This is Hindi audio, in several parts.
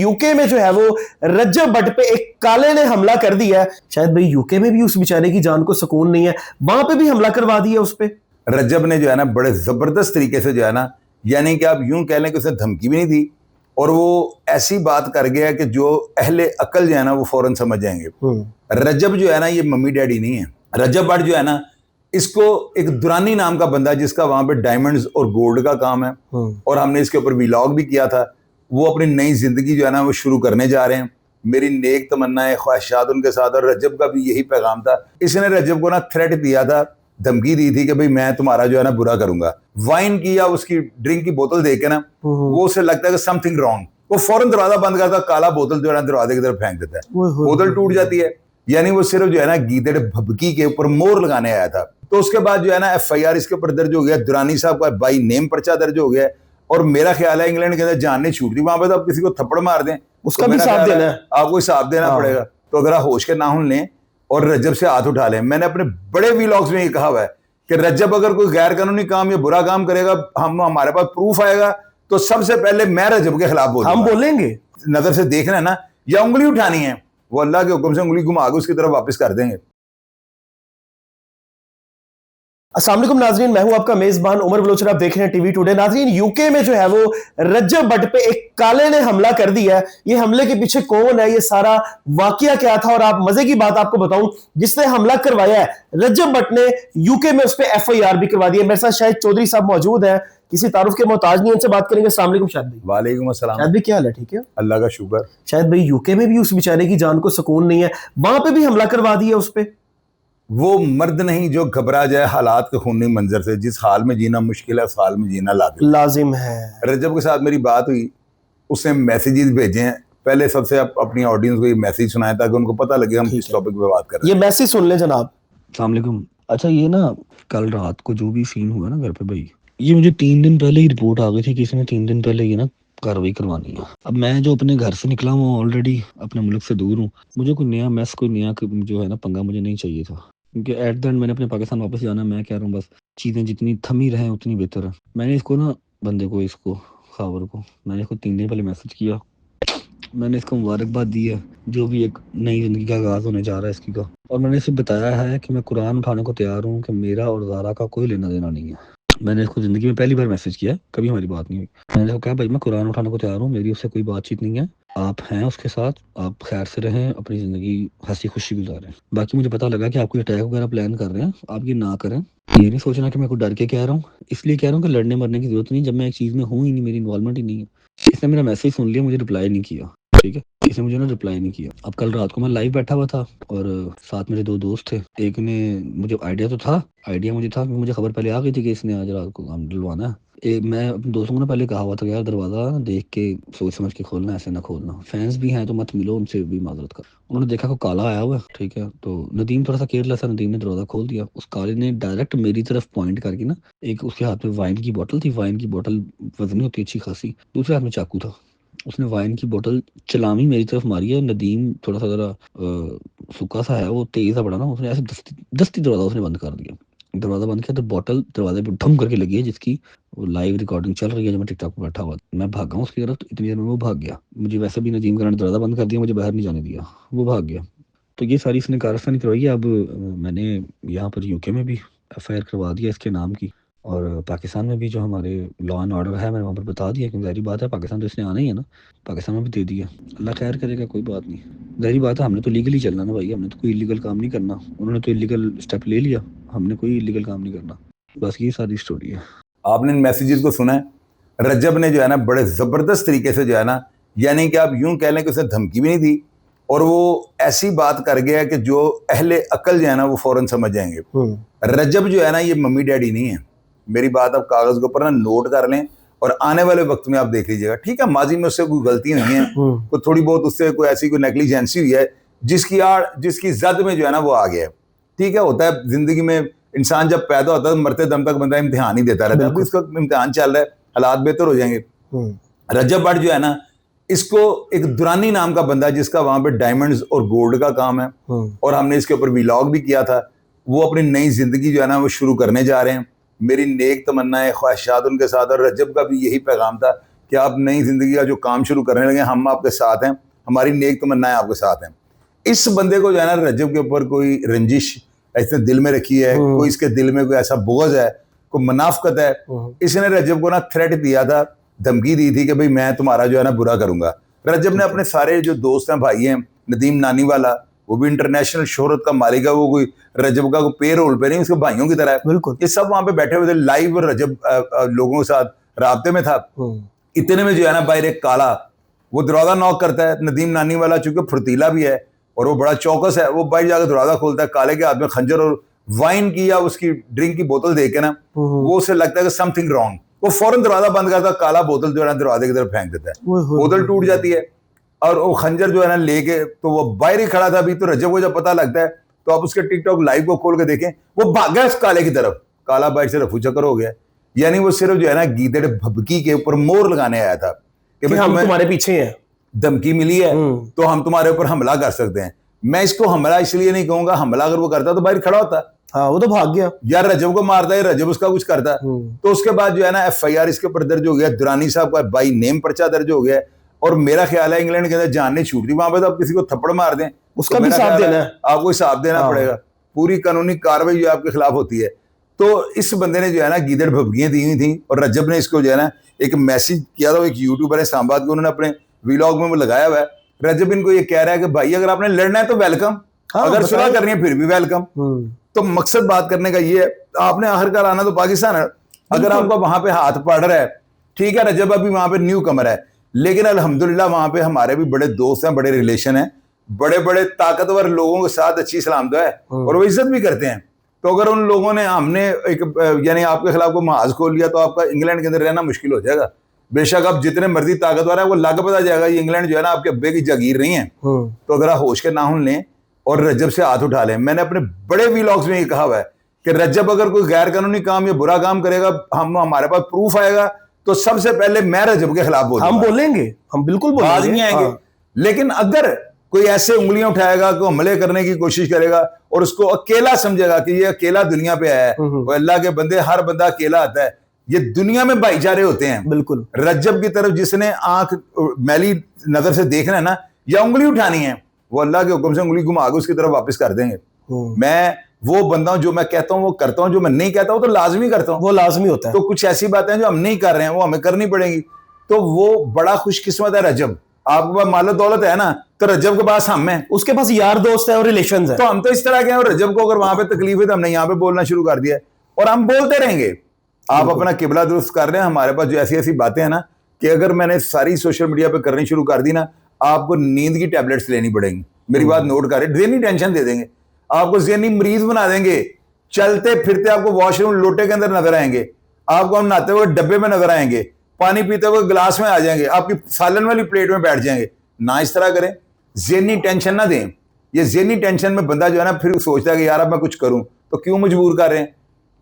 यूके में जो है वो रजब भट्ट पे एक काले ने हमला कर दिया है। शायद भाई यूके में भी उस बेचारे की जान को सुकून नहीं है, वहां पे भी हमला करवा दिया उस पे। रजब ने जो है ना बड़े जबरदस्त तरीके से जो है ना, यानी कि आप यूं कह लें कि उसने धमकी भी नहीं दी और वो ऐसी बात कर गया कि जो अहले अकल जो है ना वो फौरन समझ जाएंगे। रजब जो है ना ये मम्मी डैडी नहीं है। रजब भट्ट जो है ना, इसको एक दुरानी नाम का बंदा जिसका वहां पे डायमंड्स और गोल्ड का काम है और हमने इसके ऊपर व्लॉग भी किया था, वो अपनी नई जिंदगी जो है ना वो शुरू करने जा रहे हैं। मेरी नेक तमन्नाएं ख्वाहिशात उनके साथ, और रजब का भी यही पैगाम था। इसने रजब को ना थ्रेट दिया था, धमकी दी थी कि भाई मैं तुम्हारा जो है ना बुरा करूंगा। वाइन की या उसकी ड्रिंक की बोतल देख के ना वो उसे लगता है कि समथिंग रॉन्ग, वो फौरन दरवाजा बंद करता, काला बोतल जो है ना दरवाजे की तरफ फेंक देता है, बोतल टूट जाती है। यानी वो सिर्फ जो है ना गीदड़ भभकी के ऊपर मोर लगाने आया था। तो उसके बाद जो है ना FIR इसके ऊपर दर्ज हो गया, दुरानी साहब का बाई नेम पर्चा दर्ज हो गया। और मेरा ख्याल है इंग्लैंड के अंदर जान नहीं छूटती, वहां पर तो आप किसी को थप्पड़ मार दें उसका भी हिसाब देना है, आपको हिसाब देना पड़ेगा। तो अगर आप होश के नाखून लें और रजब से हाथ उठा लें। मैंने अपने बड़े व्लॉग्स में ये कहा हुआ है कि रजब अगर कोई गैर कानूनी काम या बुरा काम करेगा, हमारे पास प्रूफ आएगा तो सबसे पहले मैं रजब के खिलाफ बोलूंगा। हम बोलेंगे, नजर से देखना है ना, या उंगली उठानी है, वो अल्लाह के हुक्म से उंगली घुमा के उसकी तरफ वापस कर देंगे। अस्सलाम वालेकुम नाजरीन, मैं हूं आपका मेजबान उमर बलोच, आप देख रहे हैं टीवी टुडे। नाजरीन, यूके में जो है वो रजब भट्ट पे एक काले ने हमला कर दिया है। ये हमले के पीछे कौन है, ये सारा वाकया क्या था, और आप मजे की बात आपको बताऊं, जिसने हमला करवाया है रजब भट्ट ने यूके में उस पर FIR भी करवा दिया। मेरे साथ शाहिद चौधरी साहब मौजूद हैं, किसी तारुफ के मोहताज नहीं, उनसे बात करेंगे। अस्सलाम वालेकुम शाहिद भाई। वालेकुम अस्सलाम। शाहिद भाई क्या हाल है? ठीक है, अल्लाह का शुक्र। शाहिद भाई यूके में भी उस बेचारे की जान को सुकून नहीं है, वहां पे भी हमला करवा दिया उस पे। वो मर्द नहीं जो घबरा जाए हालात के खूनी मंजर से। जिस हाल में जीना मुश्किल है उस हाल में जीना लाजिम है। रजब के साथ मेरी बात हुई, उसने मैसेजेस भेजे हैं। पहले सबसे अपनी ऑडियंस को ये मैसेज सुनाया ताकि उनको पता लगे हम किस टॉपिक पे बात कर रहे हैं। ये मैसेज सुन ले जनाब। अस्सलाम वालेकुम। अच्छा, ये ना कल रात को जो भी सीन हुआ ना घर पे भाई, ये मुझे 3 दिन पहले ही रिपोर्ट आ गई थी कि इसने 3 दिन पहले ये ना कार्रवाई करवानी है। अब मैं जो अपने घर से निकला हूँ, ऑलरेडी अपने मुल्क से दूर हूँ, मुझे कोई नया मैस, कोई नया जो है ना पंगा मुझे नहीं चाहिए था, क्योंकि एट द एंड मैंने अपने पाकिस्तान वापस जाना। मैं कह रहा हूँ बस चीज़ें जितनी थमी रहें उतनी बेहतर है। मैंने इसको ना बंदे को, इसको खावर को, मैंने इसको 3 दिन पहले मैसेज किया, मैंने इसको मुबारकबाद दी है जो भी एक नई ज़िंदगी का आगाज़ होने जा रहा है इसकी का। और मैंने इसे बताया है कि मैं कुरान उठाने को तैयार हूँ, कि मेरा और ज़ारा का कोई लेना देना नहीं है। मैंने इसको ज़िंदगी में पहली बार मैसेज किया, कभी हमारी बात नहीं हुई। मैंने इसको कहा भाई मैं कुरान उठाने को तैयार हूँ, मेरी उससे कोई बातचीत नहीं है, आप हैं उसके साथ, आप खैर से रहें, अपनी ज़िंदगी हंसी खुशी गुजारें। बाकी मुझे पता लगा कि आप कोई अटैक वगैरह प्लान कर रहे हैं, आप ये ना करें। ये नहीं सोचना कि मैं कोई डर के कह रहा हूँ, इसलिए कह रहा हूँ कि लड़ने मरने की ज़रूरत नहीं, जब मैं एक चीज़ में हूँ ही नहीं, मेरी इन्वॉल्वमेंट ही नहीं है। इसने मेरा मैसेज सुन लिया, मुझे रिप्लाई नहीं किया, ठीक है, इसने मुझे ना रिप्लाई नहीं किया। अब कल रात को मैं लाइव बैठा हुआ था और साथ मेरे 2 दोस्त थे। एक ने, मुझे आइडिया मुझे था, मुझे खबर पहले आ गई थी कि इसने आज रात को काम डलवाना है। मैं अपने दोस्तों को ना पहले कहा हुआ था यार दरवाज़ा देख के सोच समझ के खोलना, ऐसे ना खोलना, फैंस भी हैं तो मत मिलो उनसे भी माजरत कर। उन्होंने देखा को काला आया हुआ है, ठीक है, तो नदीम थोड़ा सा केयरलेस है, नदीम ने दरवाज़ा खोल दिया। उस काले ने डायरेक्ट मेरी तरफ पॉइंट करके ना, एक उसके हाथ में वाइन की बोतल थी, वाइन की बोतल वजनी होती अच्छी खासी, दूसरे हाथ में चाकू था। उसने वाइन की बोतल चलामी मेरी तरफ मारी है। नदीम थोड़ा सा ज़रा सूखा सा है, वो तेज़ सा बड़ा ना, उसने ऐसे दस्ती दरवाज़ा उसने बंद कर दिया। दरवाज़ा बंद किया तो बोतल दरवाजे पे ढम करके लगी है, जिसकी लाइव रिकॉर्डिंग चल रही है। जब मैं टिकटॉक पर बैठा हुआ, मैं भागा हूँ उसकी तरफ, तो इतनी देर में वो भाग गया। मुझे वैसे भी नदीम कराने दरवाज़ा बंद कर दिया, मुझे बाहर नहीं जाने दिया, वो भाग गया। तो ये सारी इसने कारस्तानी करवाई है। अब मैंने यहाँ पर यूके में भी FIR करवा दिया इसके नाम की, और पाकिस्तान में भी जो हमारे लॉ एंड ऑर्डर है मैंने वहाँ पर बता दिया, क्योंकि ज़ाहिर बात है पाकिस्तान तो इसने आना ही है ना, पाकिस्तान में भी दे दिया। अल्लाह खैर करेगा, कोई बात नहीं। ज़ाहिर बात है हमने तो लीगली चलना ना भाई, हमने तो कोई इलीगल काम नहीं करना। उन्होंने तो इलीगल स्टेप ले लिया, हमने कोई इलीगल काम नहीं करना। बस ये सारी स्टोरी है। आपने इन मैसेजेस को सुना है। रजब ने जो है ना बड़े ज़बरदस्त तरीके से जो है ना, यानी कि आप यूं कह लें कि उसने धमकी भी नहीं दी और वो ऐसी बात कर गया कि जो अहले अकल जो है ना वो फौरन समझ जाएंगे। रजब जो है ना ये मम्मी डैडी नहीं है। मेरी बात आप कागज के ऊपर ना नोट कर लें और आने वाले वक्त में आप देख लीजिएगा। ठीक है, माजी में उससे कोई गलती नहीं है, कोई थोड़ी बहुत उससे कोई ऐसी कोई नेग्लिजेंसी हुई है जिसकी जद में जो है ना वो आ गया है। ठीक है, होता है जिंदगी में, इंसान जब पैदा होता है तो मरते दम तक बंदा इम्तिहान ही देता रहता है। अभी इसका इम्तिहान चल रहा है, हालात बेहतर हो जाएंगे। रजब भट्ट जो है ना, इसको एक दुरानी नाम का बंदा जिसका वहां पे डायमंड्स और गोल्ड का काम है और हमने इसके ऊपर व्लॉग भी किया था, वो अपनी नई जिंदगी जो है ना वो शुरू करने जा रहे हैं। मेरी नेक तमन्नाएं ख्वाहिशात उनके साथ, और रजब का भी यही पैगाम था कि आप नई जिंदगी का जो काम शुरू करने लगे, हम आपके साथ हैं, हमारी नेक तमन्नाएं आपके साथ हैं। इस बंदे को जो है ना रजब के ऊपर कोई रंजिश ऐसे दिल में रखी है, कोई इसके दिल में कोई ऐसा बोझ है, कोई मुनाफकत है, इसने रजब को ना थ्रेट दिया था, धमकी दी थी कि भाई मैं तुम्हारा जो है ना बुरा करूंगा। रजब ने अपने सारे जो दोस्त हैं, भाई हैं, नदीम नानी वाला, वो भी इंटरनेशनल शोहरत का मालिक है, वो कोई रजब का कोई पे रोल पे नहीं, उसके भाइयों की तरह है। बिल्कुल। ये सब वहां पे बैठे हुए थे, लाइव रजब लोगों के साथ राब्ते में था। इतने में जो है ना बाहर एक काला वो दरवाजा नॉक करता है। नदीम नानी वाला चूंकि फुर्तीला भी है और वो बड़ा चौकस है, वो बाहर जाकर दरवाजा खोलता है, काले के हाथ में खंजर और वाइन की या उसकी ड्रिंक की बोतल देख के ना वो उसे लगता है कि समथिंग रॉन्ग, वो फौरन दरवाजा बंद करता है, काला बोतल जो है ना दरवाजे की तरफ फेंक देता है, बोतल टूट जाती है और वो खंजर जो है ना लेके, तो वो बाहर ही खड़ा था अभी। तो रजब को जब पता लगता है तो आप उसके टिकटॉक लाइव को खोल के देखें, वो भाग गया उस काले की तरफ, काला बाहर से रफू चक्कर हो गया। यानी वो सिर्फ जो है ना गीदड़ भभकी के ऊपर मोर लगाने आया था कि हम तुम्हारे पीछे हैं, धमकी मिली है तो हम तुम्हारे ऊपर हमला कर सकते हैं। मैं इसको हमला इसलिए नहीं कहूंगा, हमला अगर वो करता तो बाहर खड़ा होता। हाँ, वो तो भाग गया यार, रजब को मारता है, रजब उसका कुछ करता। तो उसके बाद जो है ना FIR इसके ऊपर दर्ज हो गया, दुरानी साहब का बाई नेम पर्चा दर्ज हो गया। और मेरा ख्याल है इंग्लैंड के अंदर जान नहीं छूटती वहां पे, तो आप किसी को थप्पड़ मार दें उसका तो भी हिसाब देना है, आपको हिसाब देना पड़ेगा, पूरी कानूनी कार्रवाई जो आपके खिलाफ होती है। तो इस बंदे ने जो है ना गीदड़ भभकियां दी हुई थी और रजब ने इसको जो है ना एक मैसेज किया था, एक यूट्यूबर है इस्लामाबाद के, उन्होंने अपने व्लॉग में वो लगाया हुआ है। रजब इनको ये कह रहा है कि भाई अगर आपने लड़ना है तो वेलकम, अगर सुलह करनी है फिर भी वेलकम। तो मकसद बात करने का ये है, आपने आखिरकार आना तो पाकिस्तान है। अगर आपका वहां पे हाथ पड़ रहा है, ठीक है, रजब अभी वहां पे न्यू कमर है, लेकिन अल्हम्दुलिल्लाह वहां पे हमारे भी बड़े दोस्त हैं, बड़े रिलेशन हैं, बड़े बड़े ताकतवर लोगों के साथ अच्छी सलाम तो है और वो इज्जत भी करते हैं। तो अगर उन लोगों ने हमने एक यानी आपके खिलाफ को महाज खोल लिया तो आपका इंग्लैंड के अंदर रहना मुश्किल हो जाएगा। बेशक आप जितने मर्जी ताकतवर है, वो लग पता जाएगा ये इंग्लैंड जो है ना आपके अब्बे की जागीर नहीं है। तो अगर आप होश के नाखून लें और रजब से हाथ उठा लें। मैंने अपने बड़े व्लॉग्स में ये कहा हुआ है कि रजब अगर कोई गैर कानूनी काम या बुरा काम करेगा, हमारे पास प्रूफ आएगा तो सबसे पहले मैं रजब के खिलाफ बोलूंगा। हम बोलेंगे, हम बिल्कुल बोलेंगे, नहीं आएंगे। लेकिन अगर कोई ऐसे उंगलियां उठाएगा, कोई हमले करने की कोशिश करेगा और उसको अकेला समझेगा कि ये अकेला दुनिया पे आया है, वो अल्लाह के बंदे, हर बंदा अकेला आता है, ये दुनिया में भाईचारे होते हैं। बिल्कुल। रजब की तरफ जिसने आंख मैली नजर से देखना है ना या उंगली उठानी है, वो अल्लाह के हुक्म से उंगली घुमा के उसकी तरफ वापस कर देंगे। मैं वो बंदा हूं जो मैं कहता हूं वो करता हूं, जो मैं नहीं कहता हूं तो लाजमी करता हूं, वो लाजमी होता है। तो कुछ ऐसी बातें जो हम नहीं कर रहे हैं वो हमें करनी पड़ेगी। तो वो बड़ा खुशकिस्मत है रजब। आपके पास मालो दौलत है ना, तो रजब के पास हम हैं, उसके पास यार दोस्त है और रिलेशंस है। तो हम तो इस तरह के हैं। और रजब को अगर वहां पे तकलीफ है तो हमने यहाँ पे बोलना शुरू कर दिया है और हम बोलते रहेंगे। आप अपना किबला दुरुस्त कर रहे हैं। हमारे पास जो ऐसी ऐसी बातें हैं ना कि अगर मैंने सारी सोशल मीडिया पे करनी शुरू कर दी ना, आपको नींद की टैबलेट्स लेनी पड़ेंगी। मेरी बात नोट करें, ज़हनी टेंशन दे देंगे, आपको ज़हनी मरीज बना देंगे। चलते फिरते आपको वॉशरूम लोटे के अंदर नजर आएंगे, आपको हम नहाते हुए डब्बे में नजर आएंगे, पानी पीते हुए गिलास में आ जाएंगे, आपकी सालन वाली प्लेट में बैठ जाएंगे। ना इस तरह करें, ज़हनी टेंशन ना दें। ये ज़हनी टेंशन में बंदा जो है ना फिर सोचता है कि यार अब मैं कुछ करूं, तो क्यों मजबूर कर रहे हैं।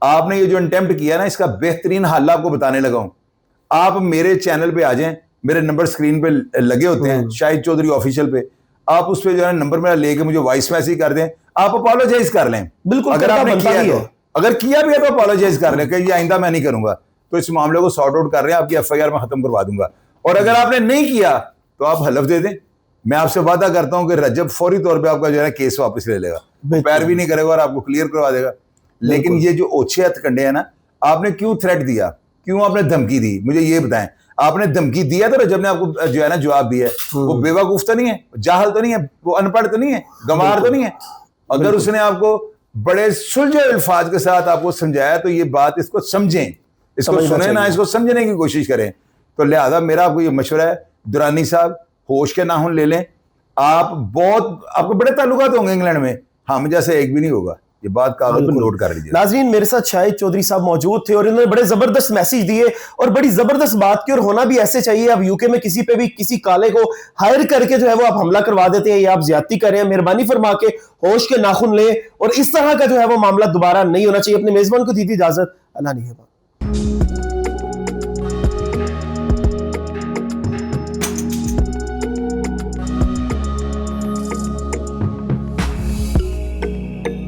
आपने ये जो अटेम्प्ट किया ना, इसका बेहतरीन हल आपको बताने लगा हूं। आप मेरे चैनल पे आ जाएं, मेरे नंबर स्क्रीन पे लगे होते हैं, शाहिद चौधरी ऑफिशियल पे, आप उस पे जो है नंबर मेरा लेके मुझे वॉइस मैसेज कर दें, आप अपोलोजाइज कर लें। बिल्कुल, अगर आपने किया है तो, अगर किया भी है तो अपोलोजाइज कर लें कि ये आइंदा मैं नहीं करूंगा। तो इस मामले को सॉर्ट आउट कर रहे हैं, आपकी FIR में खत्म करवा दूंगा। और अगर आपने नहीं किया तो आप हलफ दे दें, मैं आपसे वादा करता हूं कि रजब फौरी तौर पे आपका जो है केस वापस ले लेगा, पैरवी नहीं करेगा और आपको क्लियर करवा देगा। लेकिन ये जो ओछे हथकंडे हैं ना, आपने क्यों थ्रेट दिया, क्यों आपने धमकी दी, मुझे ये बताएं। आपने धमकी दिया तो रजब ने आपको जो है ना जवाब दिया है। वो बेवकूफ तो नहीं है, जाहल तो नहीं है, वो अनपढ़ तो नहीं है, गंवार तो नहीं है। अगर उसने आपको बड़े सुलझे अल्फाज के साथ आपको समझाया तो ये बात इसको समझें, इसको सुने ना, इसको समझने की कोशिश करें। तो लिहाजा मेरा आपको ये मशवरा है, दुरानी साहब होश के नाखून ले लें। आपको बड़े ताल्लुकात होंगे इंग्लैंड में, हम जैसे एक भी नहीं होगा। ये बात कागज पर नोट कर लीजिए। नाज़रीन, मेरे साथ शाहिद चौधरी साहब मौजूद थे और इन्होंने बड़े जबरदस्त मैसेज दिए और बड़ी जबरदस्त बात की, और होना भी ऐसे चाहिए। आप यूके में किसी पे भी किसी काले को हायर करके जो है वो आप हमला करवा देते हैं, या आप ज्यादती कर रहे हैं, मेहरबानी फरमा के होश के नाखून लें और इस तरह का जो है वो मामला दोबारा नहीं होना चाहिए। अपने मेजबान को दी थी इजाजत। अल्लाह निगहबान।